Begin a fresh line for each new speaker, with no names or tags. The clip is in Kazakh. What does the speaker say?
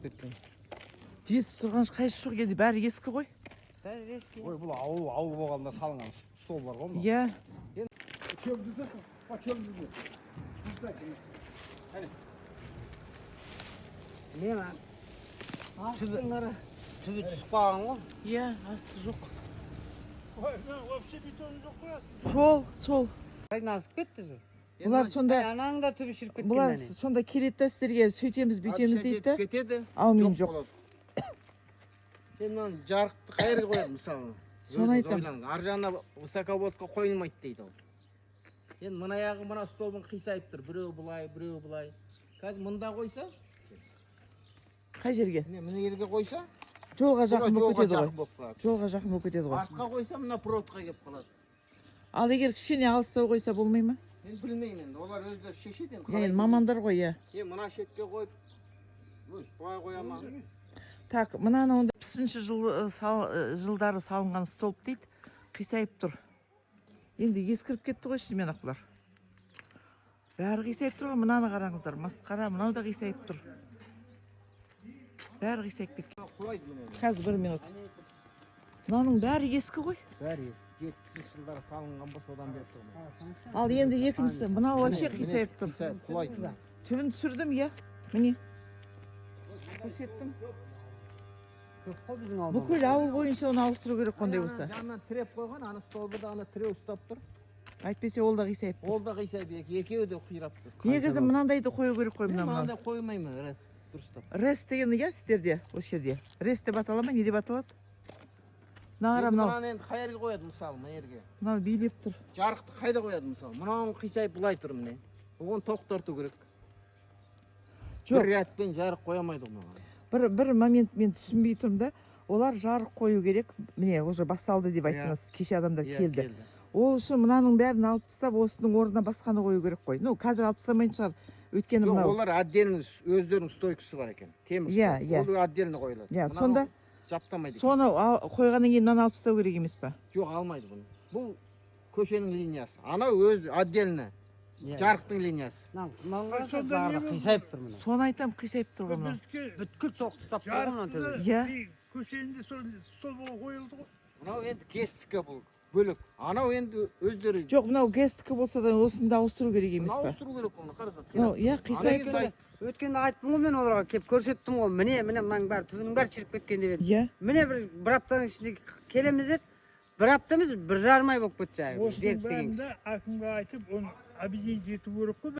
кеткен.
Жетіп тұрған қайсы жоқ енді бәрі ескі ғой.
Бәрі ескі. Ой, бұл ауыл болғанда салынған стол бар ғой.
Иә.
Çöp düzüyorsun. Bak çöp düzüyor. Düzsek mi? Hani? Ne lan? Astınları. Tübü түсіп қалған ғой.
Иә, асты жоқ.
Ой, вообще бетон жоқ қоясың.
Сол.
Қайдан асып кетті жүр?
Бұлар сонда
ананың да түбі шіріп кеткен.
Бұлар сонда келеді да сіздерге сөйтеміз бүйтеміз дейді.
Кетеді.
Аумен жоқ.
Енді мынаны жарықты қай жерге қояды мысалы?
Соны айтамын.
Ар жағына высоководка қойылмайды дейді ол. Енді мына аяғы мына столдың қисайып тұр. Біреу бұлай, біреу бұлай. Қазір мында қойса?
Қай жерге?
Мына жерге қойса?
Жолға жақын болып кетеді ғой.
ғой.
Жолға жақын болып кетеді ғой.
Артқа қойса мына проводқа келіп қалады.
Ал егер кішкене алыстау қойса болмай ма?
Мен білмеймін енді. Олар өздері шешеді енді.
Енді мамандар ғой, иә.
Мына шетке қойып, былай қоя ма?
Так, мынаны онда 50 жылдары салынған столб дейді. Қисайып тұр. Енді ескіріп кетті ғой шынымен ақылар. Бәрі қисайып тұр ғой, мынаны қараңыздар. Масқара, мынау да қисайып тұр. Бәрі қисайып кеткен. Қазір 1 минут. Мынаның бәрі ескі ғой.
Бәрі ескі. 70 жылдары салынған болса одан бері тұр.
Ал енді екіншісі, мынау вообще қисайып тұр.
Құлайды.
Түбін түсірдім, иә. Міне. Көрсеттім. Бүкіл ауыл бойынша оны ауыстыру керек қондай болса.
Жанынан тіреп қойған, ана столбы да ана тіреу ұстап тұр.
Әйтпесе ол да қисайып тұр.
Ол да қисайып, екеуі де қирап тұр.
Негізі мынандайды қою керек қой мынаны.
Мынандай қоймаймын, дұрыстап.
Рест деген иә сіздерде осы жерде. Рест деп атала ма, не деп аталады? Мынаны
енді қай жерге қояды мысалы, мына жерге?
Мынау билеп тұр.
Жарықты қайда қояды мысалы? Мынауын қисайып бұлай тұр міне. Оған тоқтарту керек.
Жоқ.
Бір рядпен жарық қоямайды ғой.
Бір момент мен түсінбей тұрмын да, олар жарық қою керек. Міне, уже басталды деп айттыңыз. Кеше адамдар келді. Ол үшін мынаның бәрін алып тастап, осының орнына басқаны қою керек қой. Ну, қазір алып тастамайтын шығар. Өйткені мынау.
Олар отдельно өздерінің стойкасы бар екен. Темір стойка. Ол отдельно қойылады.
Иә, сонда
жаптамайды.
Соны қойғаннан кейін мынаны алып тастау керек емес па?
Жоқ, алмайды бұны. Бұл көшенің линиясы. Анау өз отдельно жарықтың линиясы. Қисайып тұр мына.
Соны айтам, қисайып тұр ғой мынау.
Бүткіл соқты ұстап тұрған.
Иә.
Көшенде сол қойылды ғой.
Мынау енді кестікі бұл бөлік. Анау енді өздері.
Жоқ, мынау кестікі болса да осыны да ауыстыру керек емес па?
Ауыстыру керек оны, қарасақ.
Иә, қисайып тұр.
Өткенде айттым ғой мен оларға келіп көрсеттім ғой. Міне мынаның бәрі түбінің бәрі шіріп кеткен деп еді.
Иә.
Міне бір аптаның ішінде келеміз деді. Бір апта емес, 1,5 ай болып кетті жаңағы.
Осының бәрінде әкімге айтып, оны объединить ету керек қой.